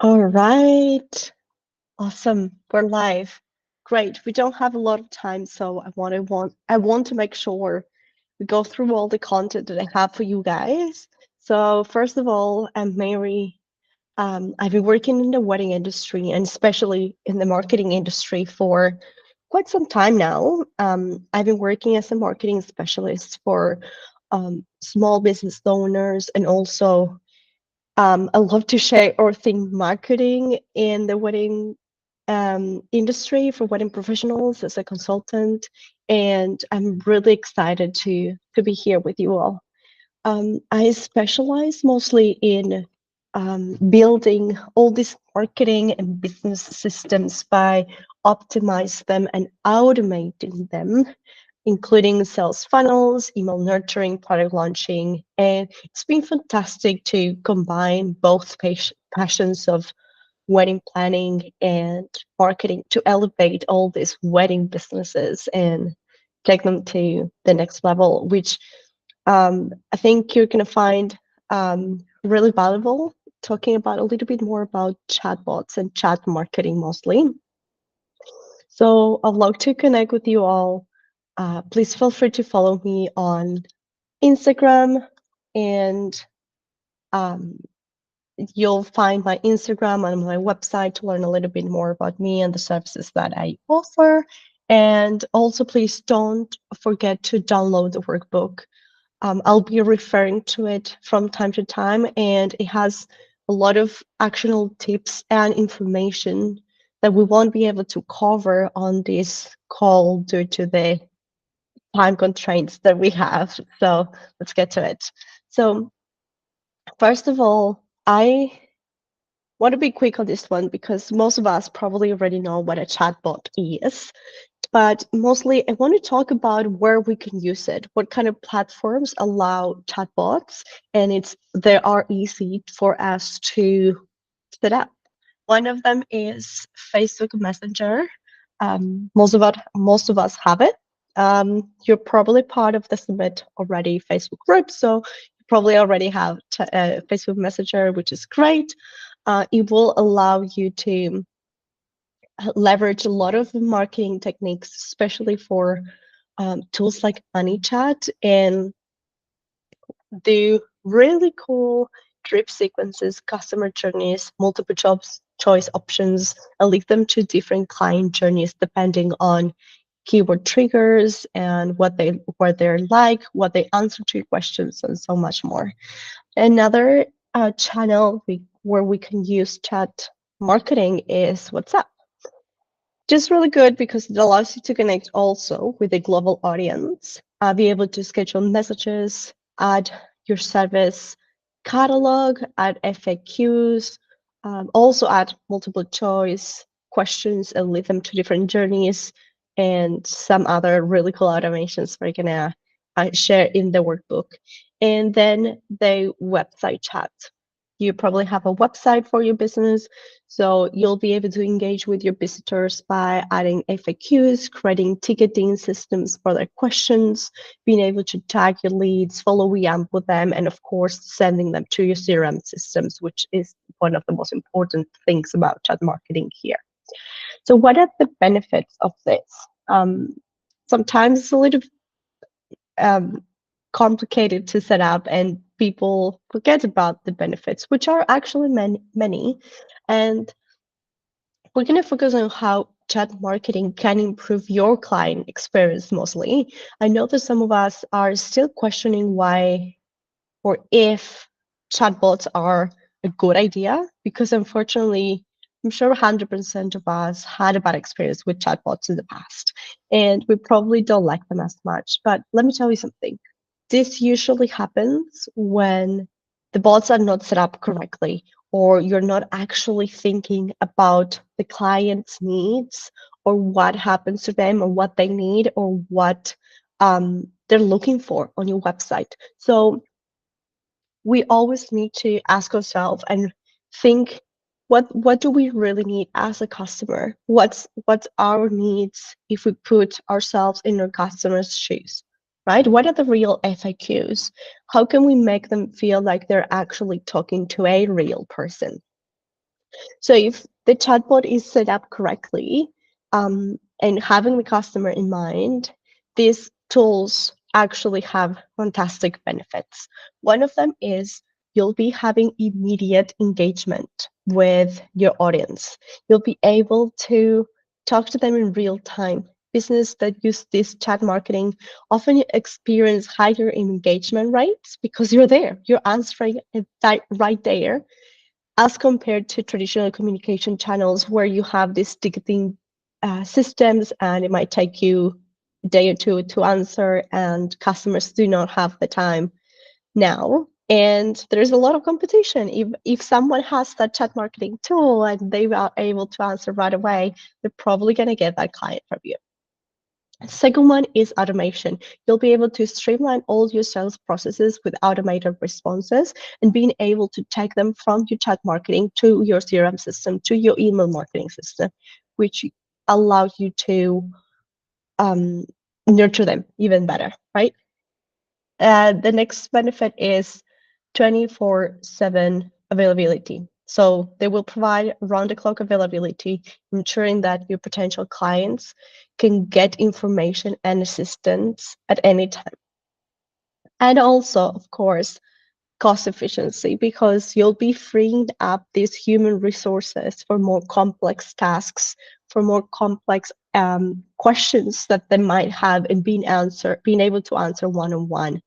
All right. Awesome. We're live. Great. We don't have a lot of time, so I want to make sure we go through all the content that I have for you guys. So first of all, I'm Mary. I've been working in the wedding industry and especially in the marketing industry for quite some time now. I've been working as a marketing specialist for small business owners and also I love to share or think marketing in the wedding industry for wedding professionals as a consultant, and I'm really excited to be here with you all. I specialize mostly in building all these marketing and business systems by optimize them and automating them, including sales funnels, email nurturing, product launching. And it's been fantastic to combine both passions of wedding planning and marketing to elevate all these wedding businesses and take them to the next level, which I think you're going to find really valuable talking about a little bit more about chatbots and chat marketing mostly. So I'd love to connect with you all. Please feel free to follow me on Instagram, and um, you'll find my Instagram on my website to learn a little bit more about me and the services that I offer. And also, please don't forget to download the workbook. I'll be referring to it from time to time, and it has a lot of actionable tips and information that we won't be able to cover on this call due to the time constraints that we have. So let's get to it. So first of all, I want to be quick on this one because most of us probably already know what a chatbot is. But mostly, I want to talk about where we can use it, what kind of platforms allow chatbots, and they are easy for us to set up. One of them is Facebook Messenger. Most of us have it. You're probably part of the Summit already Facebook group, so you probably already have Facebook Messenger, which is great. It will allow you to leverage a lot of marketing techniques, especially for tools like ManyChat, and do really cool drip sequences, customer journeys, multiple jobs choice options, and link them to different client journeys depending on keyword triggers and what they're like, what they answer to your questions, and so much more. Another channel where we can use chat marketing is WhatsApp. Just really good because it allows you to connect also with a global audience, be able to schedule messages, add your service catalog, add FAQs, also add multiple choice questions and lead them to different journeys, and some other really cool automations we're gonna share in the workbook. And then the website chat. You probably have a website for your business, so you'll be able to engage with your visitors by adding FAQs, creating ticketing systems for their questions, being able to tag your leads, follow up with them, and of course, sending them to your CRM systems, which is one of the most important things about chat marketing here. So what are the benefits of this? Sometimes it's a little um, complicated to set up and people forget about the benefits, which are actually many. And we're going to focus on how chat marketing can improve your client experience mostly. I know that some of us are still questioning why or if chatbots are a good idea, because unfortunately, I'm sure 100% of us had a bad experience with chatbots in the past, and we probably don't like them as much. But let me tell you something. This usually happens when the bots are not set up correctly, or you're not actually thinking about the client's needs or what happens to them or what they need or what they're looking for on your website. So we always need to ask ourselves and think, what do we really need as a customer? What's our needs if we put ourselves in our customers' shoes, right? What are the real FAQs? How can we make them feel like they're actually talking to a real person? So if the chatbot is set up correctly, and having the customer in mind, these tools actually have fantastic benefits. One of them is you'll be having immediate engagement with your audience. You'll be able to talk to them in real time. Business that use this chat marketing often experience higher engagement rates because you're there, you're answering it right there, as compared to traditional communication channels where you have these ticketing systems and it might take you a day or two to answer, and customers do not have the time now. And there's a lot of competition. If someone has that chat marketing tool and they are able to answer right away, they're probably going to get that client from you. Second one is automation. You'll be able to streamline all your sales processes with automated responses and being able to take them from your chat marketing to your CRM system, to your email marketing system, which allows you to um, nurture them even better, right? The next benefit is 24/7 availability. So they will provide round-the-clock availability, ensuring that your potential clients can get information and assistance at any time. And also, of course, cost efficiency, because you'll be freeing up these human resources for more complex tasks, for more complex questions that they might have, and being able to answer one-on-one.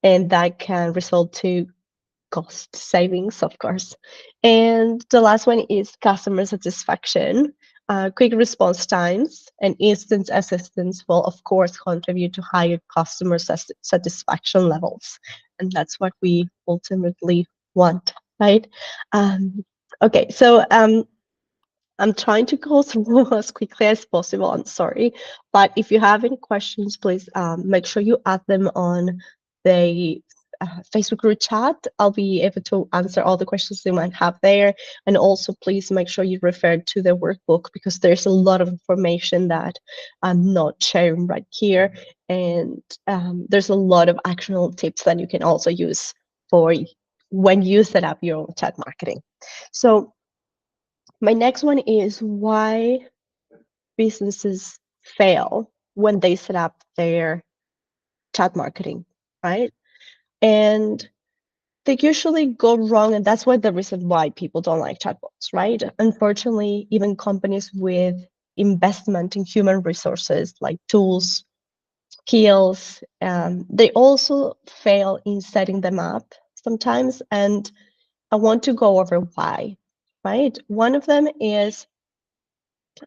And that can result to cost savings, of course. And the last one is customer satisfaction. Quick response times and instant assistance will, of course, contribute to higher customer satisfaction levels. And that's what we ultimately want, right? Um, okay, so I'm trying to go through as quickly as possible. I'm sorry. But if you have any questions, please make sure you add them on the Facebook group chat. I'll be able to answer all the questions you might have there. And also, please make sure you refer to the workbook, because there's a lot of information that I'm not sharing right here. And there's a lot of actionable tips that you can also use for when you set up your own chat marketing. So my next one is why businesses fail when they set up their chat marketing, right? And they usually go wrong, and that's why the reason why people don't like chatbots, right? Unfortunately, even companies with investment in human resources like tools, skills, they also fail in setting them up sometimes. And I want to go over why, right? One of them is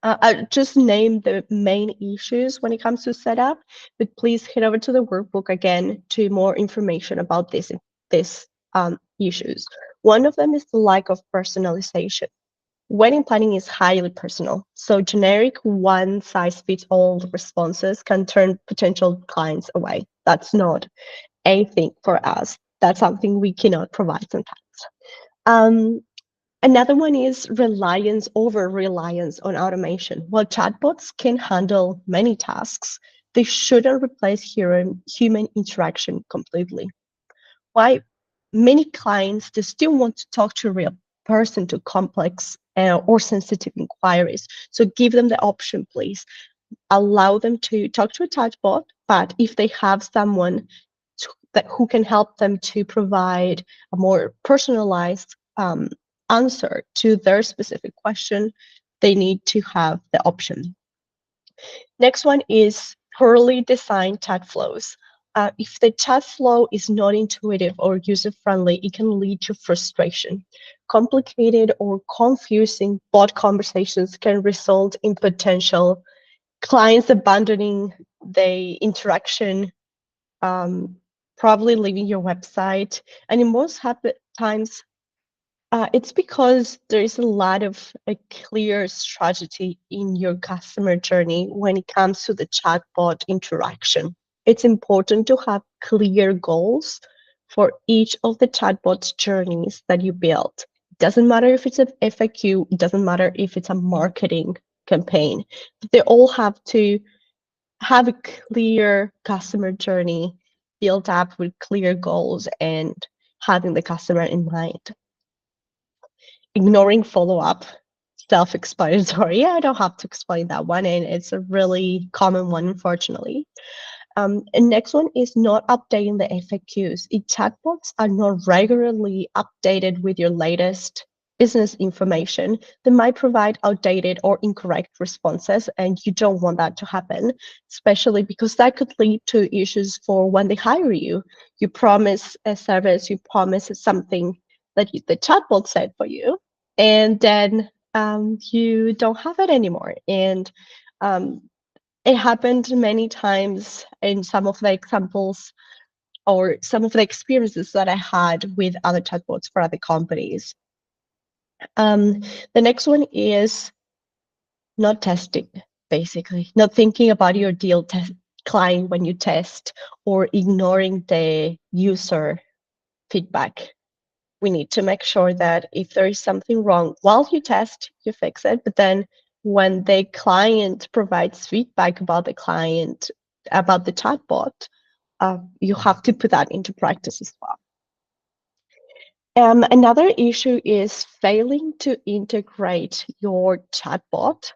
I just named the main issues when it comes to setup, but please head over to the workbook again to more information about this issues. One of them is the lack of personalization. Wedding planning is highly personal, so generic one-size-fits-all responses can turn potential clients away. That's not a thing for us. That's something we cannot provide sometimes. Um, Another one is over reliance on automation. While chatbots can handle many tasks, they shouldn't replace human interaction completely. Why many clients, they still want to talk to a real person to complex or sensitive inquiries. So give them the option, please. Allow them to talk to a chatbot, but if they have someone who can help them to provide a more personalized answer to their specific question, they need to have the option. Next one is poorly designed chat flows. If the chat flow is not intuitive or user-friendly, it can lead to frustration. Complicated or confusing bot conversations can result in potential clients abandoning the interaction, um, probably leaving your website. And in most times, it's because there is a lot of a clear strategy in your customer journey when it comes to the chatbot interaction. It's important to have clear goals for each of the chatbot's journeys that you build. It doesn't matter if it's an FAQ, it doesn't matter if it's a marketing campaign. They all have to have a clear customer journey built up with clear goals and having the customer in mind. ignoring follow-up, self-explanatory. I don't have to explain that one, and it's a really common one, unfortunately. And next one is not updating the FAQs. If chatbots are not regularly updated with your latest business information, they might provide outdated or incorrect responses, and you don't want that to happen, especially because that could lead to issues for when they hire you. You promise a service, you promise something that the chatbot said for you, and then you don't have it anymore. And um, it happened many times in some of the examples or some of the experiences that I had with other chatbots for other companies. The next one is not testing, basically, not thinking about your deal client when you test, or ignoring the user feedback. We need to make sure that if there is something wrong while you test, you fix it. But then when the client provides feedback about the client, about the chatbot, you have to put that into practice as well. Another issue is failing to integrate your chatbot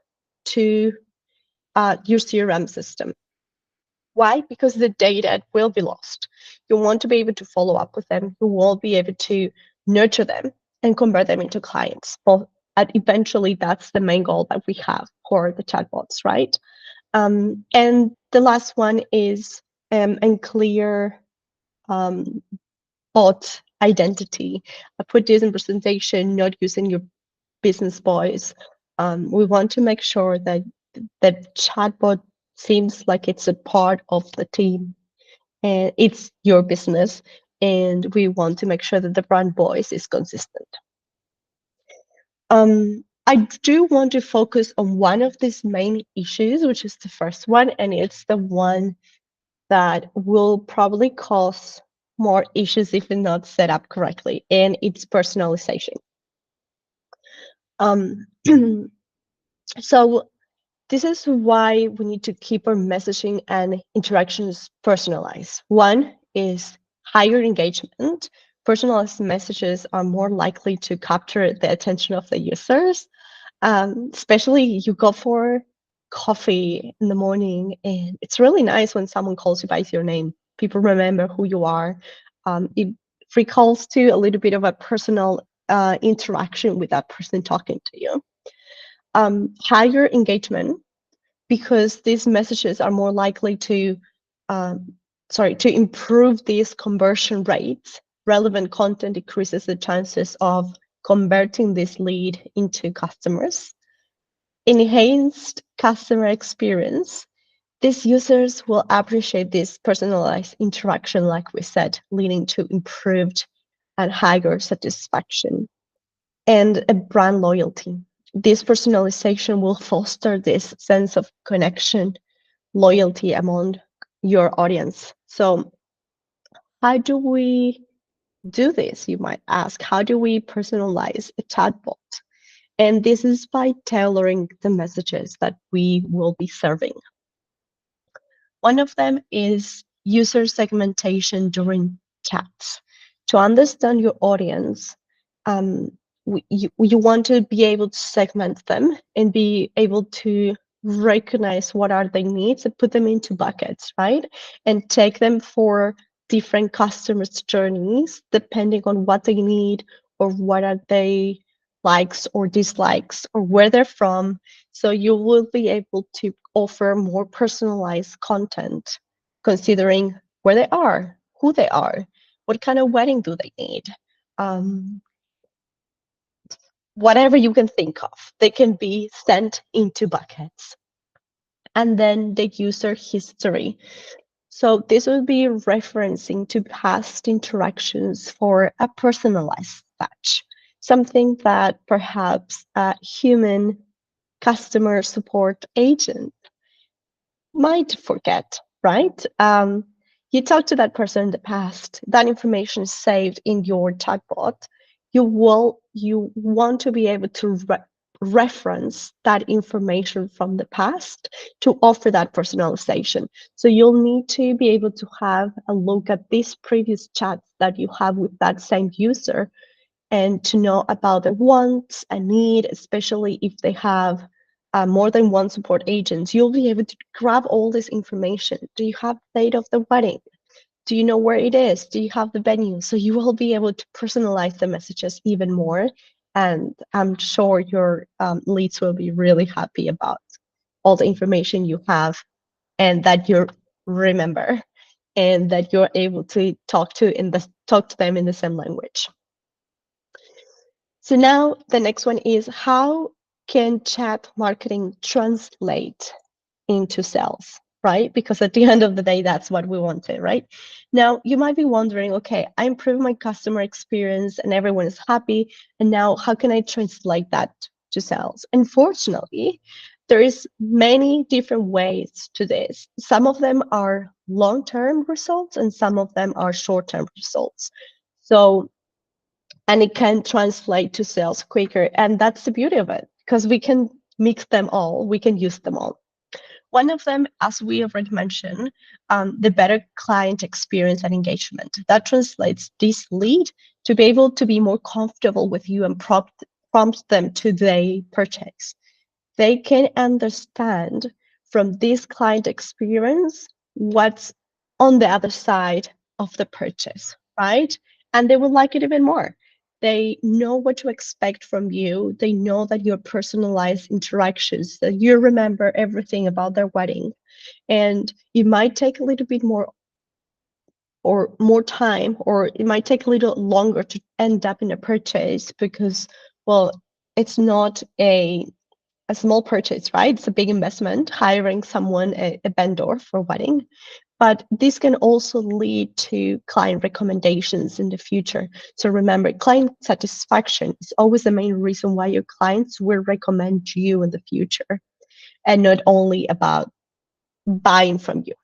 to your CRM system. Why? Because the data will be lost. You want to be able to follow up with them. You will be able to nurture them and convert them into clients. Well, eventually, that's the main goal that we have for the chatbots, right? And the last one is unclear bot identity. I put this in presentation, not using your business voice. We want to make sure that the chatbot seems like it's a part of the team and it's your business, and we want to make sure that the brand voice is consistent. I do want to focus on one of these main issues, which is the first one, and it's the one that will probably cause more issues if it's not set up correctly, and it's personalization. So this is why we need to keep our messaging and interactions personalized. One is higher engagement. Personalized messages are more likely to capture the attention of the users, especially you go for coffee in the morning, and it's really nice when someone calls you by your name. People remember who you are. It recalls to a little bit of a personal interaction with that person talking to you. Higher engagement, because these messages are more likely to improve these conversion rates. Relevant content decreases the chances of converting this lead into customers. Enhanced customer experience. These users will appreciate this personalized interaction, like we said, leading to improved and higher satisfaction. And a brand loyalty. This personalization will foster this sense of connection, loyalty among your audience. So how do we do this? You might ask, how do we personalize a chatbot? And this is by tailoring the messages that we will be serving. One of them is user segmentation during chats. To understand your audience, you want to be able to segment them and be able to recognize what are their needs and put them into buckets, right? And take them for different customers' journeys depending on what they need or what are they likes or dislikes or where they're from. So you will be able to offer more personalized content considering where they are, who they are, what kind of wedding do they need, whatever you can think of. They can be sent into buckets. And then the user history. So this will be referencing to past interactions for a personalized touch, something that perhaps a human customer support agent might forget, right? You talked to that person in the past, that information is saved in your chatbot. You want to be able to reference that information from the past to offer that personalization. So you'll need to be able to have a look at these previous chats that you have with that same user and to know about their wants and need, especially if they have more than one support agent. You'll be able to grab all this information. Do you have the date of the wedding? Do you know where it is? Do you have the venue? So you will be able to personalize the messages even more. And I'm sure your leads will be really happy about all the information you have and that you remember and that you're able to talk to them in the same language. So now the next one is, how can chat marketing translate into sales, right? Because at the end of the day, that's what we wanted, right? Now, you might be wondering, okay, I improved my customer experience and everyone is happy. And now how can I translate that to sales? Unfortunately, there is many different ways to this. Some of them are long-term results and some of them are short-term results. So, and it can translate to sales quicker. And that's the beauty of it, because we can mix them all, we can use them all. One of them, as we already mentioned, the better client experience and engagement. That translates this lead to be able to be more comfortable with you and prompt them to they purchase. They can understand from this client experience what's on the other side of the purchase, right? And they will like it even more. They know what to expect from you. They know that your personalized interactions, that you remember everything about their wedding. And it might take a little bit more or more time, or it might take a little longer to end up in a purchase because, well, it's not a small purchase, right? It's a big investment, hiring someone, a vendor for a wedding. But this can also lead to client recommendations in the future. So remember, client satisfaction is always the main reason why your clients will recommend you in the future, and not only about buying from you.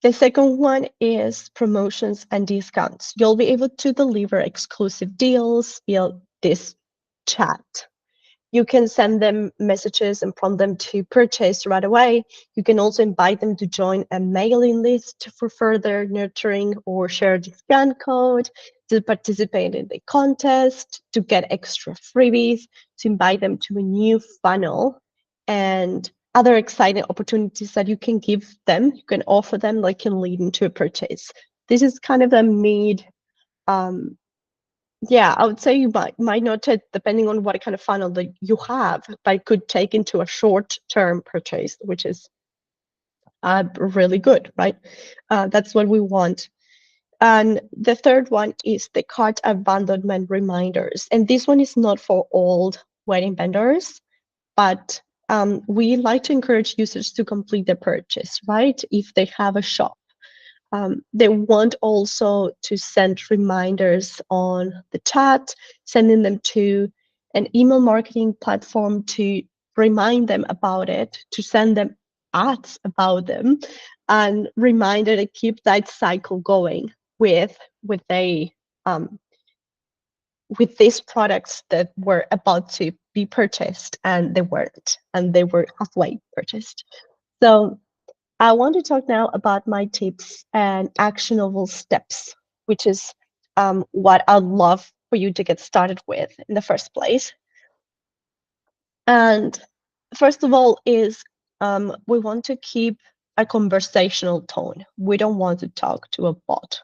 The second one is promotions and discounts. You'll be able to deliver exclusive deals via this chat. You can send them messages and prompt them to purchase right away. You can also invite them to join a mailing list for further nurturing, or share a discount code to participate in the contest, to get extra freebies, to invite them to a new funnel, and other exciting opportunities that you can give them, you can offer them, that can lead into a purchase. This is kind of a mid yeah, I would say you might not take, depending on what kind of funnel that you have, but it could take into a short-term purchase, which is really good, right? That's what we want. And the third one is the cart abandonment reminders. And this one is not for old wedding vendors, but we like to encourage users to complete the purchase, right? If they have a shop. They want also to send reminders on the chat, sending them to an email marketing platform to remind them about it, to send them ads about them, and reminder to keep that cycle going with a with these products that were about to be purchased and they weren't, and they were halfway purchased. So I want to talk now about my tips and actionable steps, which is what I'd love for you to get started with in the first place. And first of all is we want to keep a conversational tone. We don't want to talk to a bot.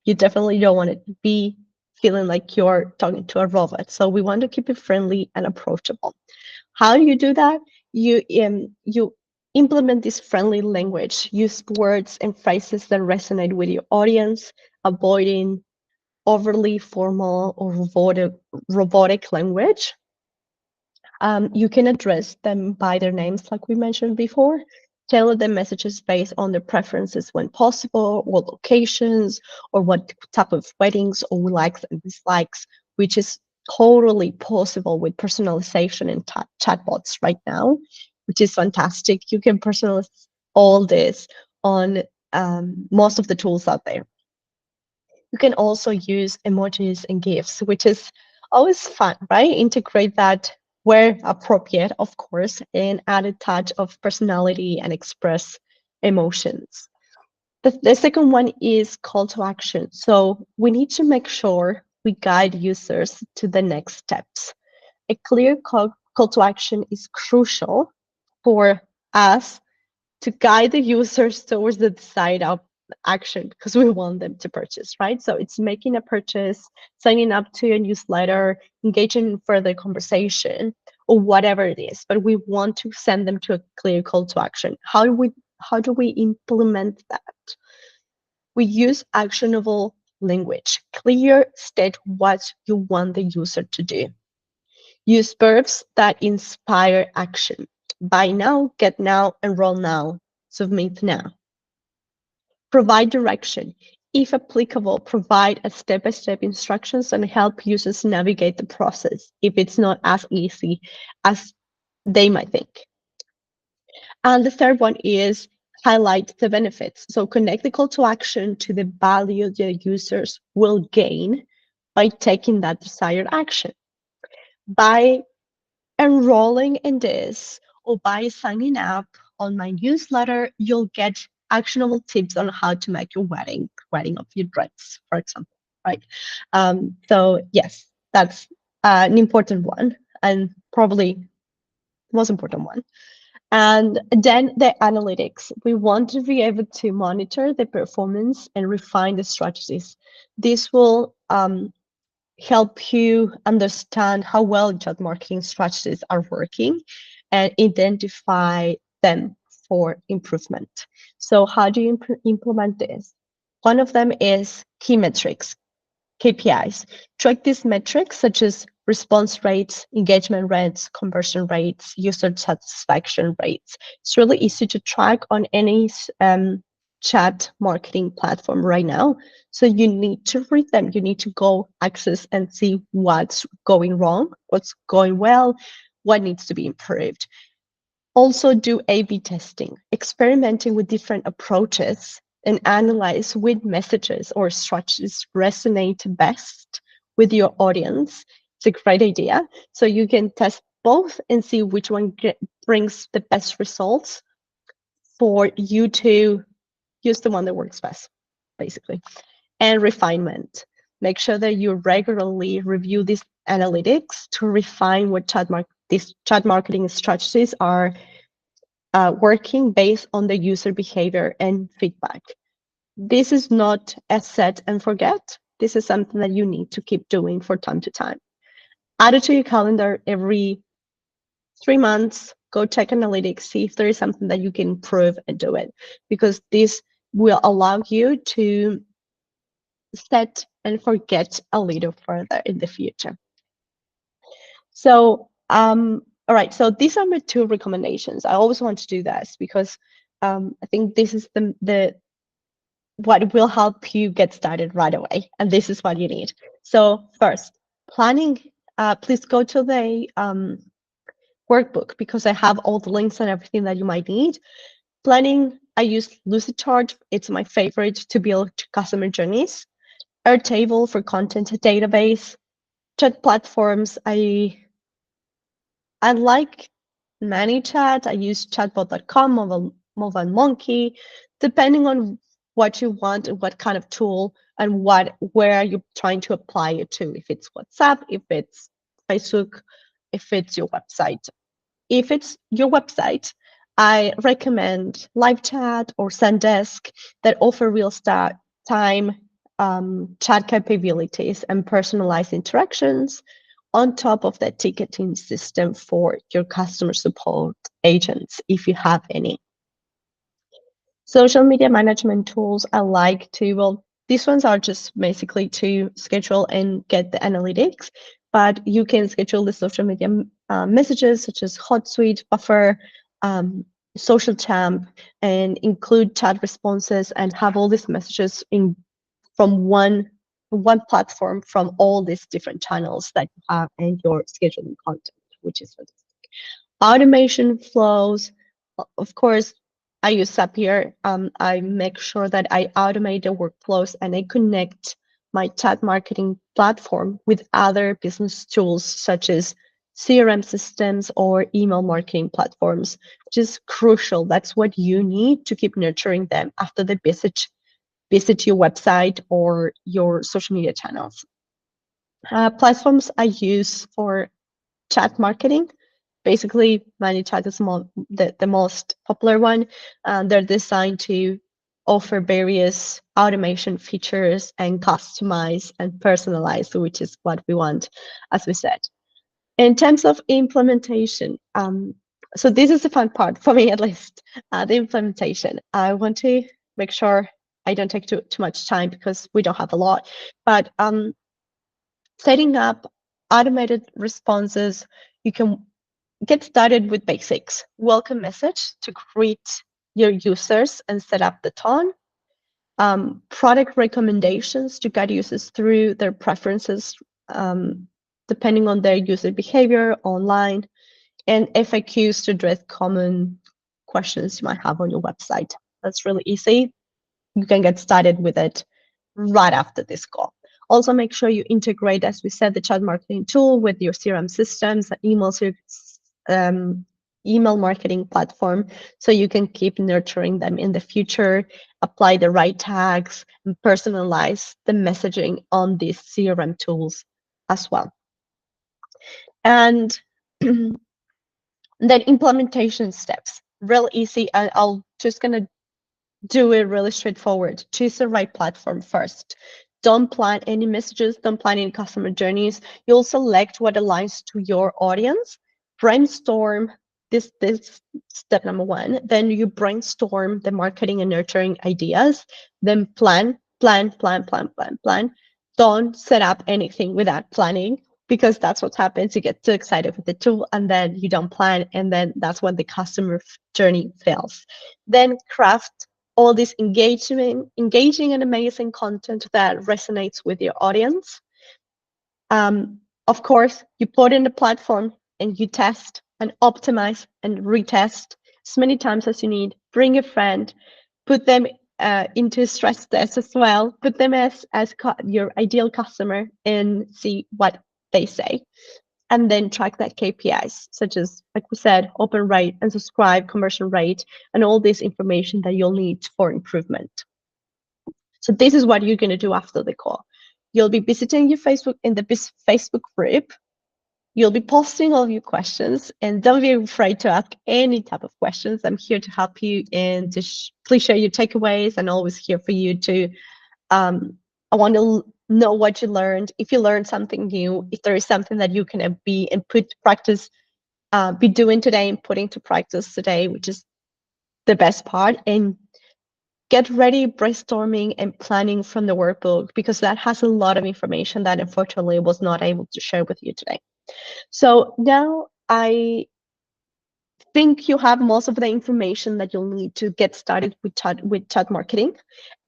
You definitely don't want to be feeling like you're talking to a robot. So we want to keep it friendly and approachable. How do you do that? You implement this friendly language. Use words and phrases that resonate with your audience, avoiding overly formal or robotic language. You can address them by their names, like we mentioned before. Tailor the messages based on their preferences when possible, or locations, or what type of weddings, or likes and dislikes, which is totally possible with personalization and chatbots right now, which is fantastic. You can personalize all this on most of the tools out there. You can also use emojis and GIFs, which is always fun, right? Integrate that where appropriate, of course, and add a touch of personality and express emotions. The second one is call to action. So we need to make sure we guide users to the next steps. A clear call to action is crucial for us to guide the users towards the desired action because we want them to purchase, right? So it's making a purchase, signing up to a newsletter, engaging in further conversation, or whatever it is. But we want to send them to a clear call to action. How do we implement that? We use actionable language. Clear, state what you want the user to do. Use verbs that inspire action. Buy now, get now, enroll now, submit now. Provide direction. If applicable, provide a step-by-step instructions and help users navigate the process if it's not as easy as they might think. And the third one is highlight the benefits. So connect the call to action to the value the users will gain by taking that desired action. By enrolling in this or by signing up on my newsletter, you'll get actionable tips on how to make your wedding of your dreams, for example, right? So yes, that's an important one and probably the most important one. And then the analytics. We want to be able to monitor the performance and refine the strategies. This will help you understand how well chat marketing strategies are working and identify them for improvement. So how do you implement this? One of them is key metrics, KPIs. Track these metrics such as response rates, engagement rates, conversion rates, user satisfaction rates. It's really easy to track on any chat marketing platform right now. So you need to read them. You need to go access and see what's going wrong, what's going well, what needs to be improved. Also do A/B testing, experimenting with different approaches and analyze which messages or strategies resonate best with your audience. It's a great idea. So you can test both and see which one brings the best results for you to use the one that works best, basically. And refinement. Make sure that you regularly review these analytics to refine what these chat marketing strategies are working based on the user behavior and feedback. This is not a set and forget. This is something that you need to keep doing from time to time. Add it to your calendar every 3 months. Go check analytics, see if there is something that you can improve and do it, because this will allow you to set and forget a little further in the future. So, all right, so these are my 2 recommendations. I always want to do this because I think this is the what will help you get started right away, and this is what you need. So first, planning. Please go to the workbook because I have all the links and everything that you might need. Planning, I use Lucidchart. It's my favorite to build customer journeys. Airtable for content database. Chat platforms, I like ManyChat. I use chatbot.com, Mobile Monkey, depending on what you want and what kind of tool and where you're trying to apply it to. If it's WhatsApp, if it's Facebook, if it's your website. If it's your website, I recommend LiveChat or Zendesk that offer real-time chat capabilities and personalized interactions on top of the ticketing system for your customer support agents, if you have any. Social media management tools I like to, well, these ones are just basically to schedule and get the analytics, but you can schedule the social media messages such as HotSuite, Buffer, Social Champ, and include chat responses and have all these messages from one platform from all these different channels that you have in your scheduling content, which is fantastic. Automation flows, of course, I use Zapier. I make sure that I automate the workflows and I connect my chat marketing platform with other business tools such as CRM systems or email marketing platforms, which is crucial. That's what you need to keep nurturing them after they visit your website or your social media channels. Platforms I use for chat marketing. Basically, ManyChat is the most popular one. They're designed to offer various automation features and customize and personalize, which is what we want, as we said. In terms of implementation, so this is the fun part for me, at least, the implementation. I want to make sure I don't take too much time because we don't have a lot, but setting up automated responses, you can get started with basics. Welcome message to greet your users and set up the tone. Product recommendations to guide users through their preferences, depending on their user behavior online, and FAQs to address common questions you might have on your website. That's really easy. You can get started with it right after this call. Also, make sure you integrate, as we said, the chat marketing tool with your CRM systems, email marketing platform, so you can keep nurturing them in the future, apply the right tags, and personalize the messaging on these CRM tools as well. And then implementation steps, real easy. And I'll just gonna do it really straightforward. Choose the right platform first. Don't plan any messages, don't plan any customer journeys. You'll select what aligns to your audience. Brainstorm this step number one. Then you brainstorm the marketing and nurturing ideas. Then plan. Don't set up anything without planning, because that's what happens. You get too excited with the tool and then you don't plan, and then that's when the customer journey fails. Then craft all this engaging and amazing content that resonates with your audience. Of course, you put in the platform and you test and optimize and retest as many times as you need. Bring a friend, put them into a stress test as well. Put them as your ideal customer and see what they say. And then track that KPIs, such as, like we said, open rate and subscribe, conversion rate, and all this information that you'll need for improvement. So this is what you're going to do after the call. You'll be visiting your Facebook in the Facebook group. You'll be posting all your questions, and don't be afraid to ask any type of questions. I'm here to help you and to please share your takeaways, and always here for you to, I want to know what you learned. If you learned something new, if there is something that you can be and put practice, be doing today and putting to practice today, which is the best part. And get ready brainstorming and planning from the workbook, because that has a lot of information that unfortunately I was not able to share with you today. So now I think you have most of the information that you'll need to get started with chat marketing.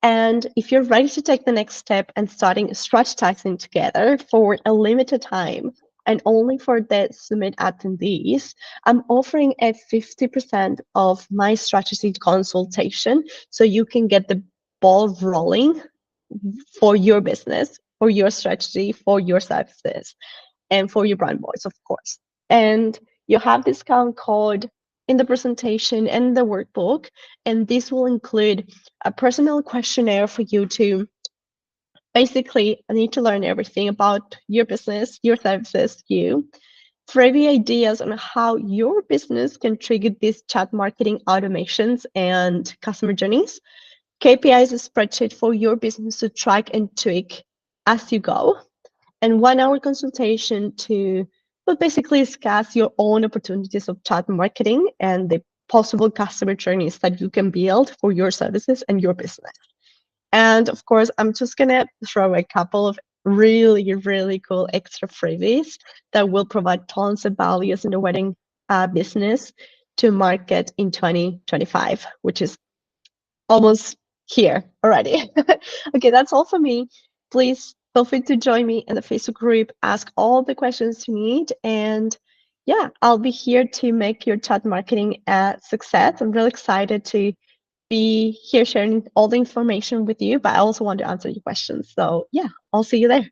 And if you're ready to take the next step and starting strategizing together for a limited time and only for the Summit attendees, I'm offering a 50% of my strategy consultation, so you can get the ball rolling for your business, for your strategy, for your services, and for your brand voice, of course. And you have discount code in the presentation and the workbook, and this will include a personal questionnaire for you to basically need to learn everything about your business, your services, freebie ideas on how your business can trigger these chat marketing automations and customer journeys. KPIs, a spreadsheet for your business to track and tweak as you go, and 1 hour consultation to basically discuss your own opportunities of chat marketing and the possible customer journeys that you can build for your services and your business. And of course, I'm just gonna throw a couple of really, really cool extra freebies that will provide tons of values in the wedding business to market in 2025, which is almost here already. Okay, that's all for me. Please feel free to join me in the Facebook group, ask all the questions you need, and yeah, I'll be here to make your chat marketing a success. I'm really excited to be here sharing all the information with you, but I also want to answer your questions. So yeah, I'll see you there.